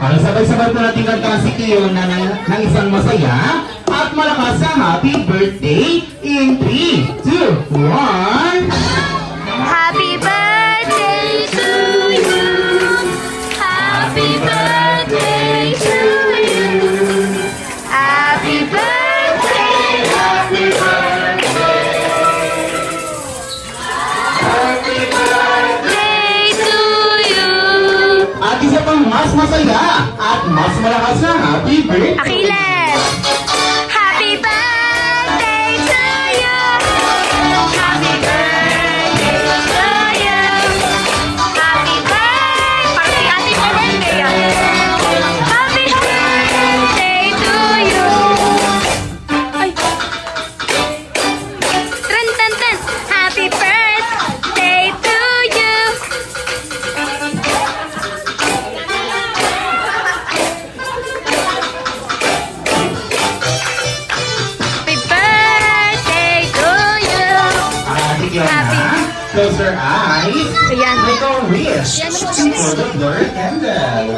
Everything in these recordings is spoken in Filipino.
Ay, sabay-sabay po natin kantahan si Kiyo ng isang masaya at malakas na happy birthday in 3, 2, 1. Happy birthday to you. Happy birthday to you. Happy birthday, happy birthday. Happy birthday to you. At isa pang mas masaya at mas malakas na happy birthday. Achilles. Happy birthday to you. Happy birthday to you. Happy birthday. Parang si ate mo birthday ah. Happy birthday to you. Ay. Tren, ten, ten. Happy birthday to you. Happy birthday to you. Ate Kiyo Happy. na, close your eyes. Ayan. Make a wish Ayan, for the Lord candle.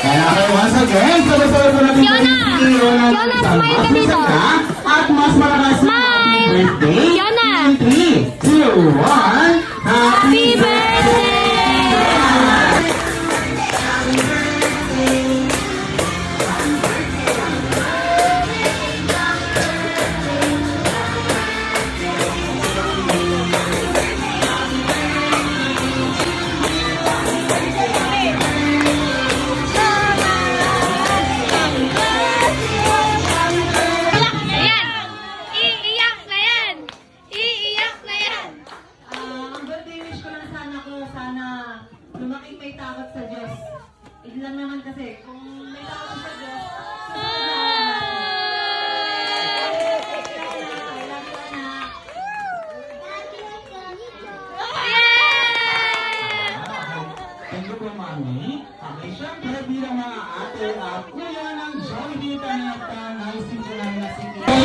Kaya kayo once again, sabay-sabay po natin Fiona! si Kiyo ng Fiona, isang smile ka mas dito. masaya at mas malakas na happy Smile! birthday. Fiona! In 3, 2, 1. Happy birthday! Ayan! Iiyak na yan! Iiyak na yan! Ang birthday wish ko lang sana lumaking may takot sa Diyos. Yun lang naman kasi, kung may takot sa Diyos, susunod na I love you, anak. Thank you po, Mami. Okay, syempre bilang mga ate at kuya ng Jollibee Tanata, naisin ko namin na si Kiyo.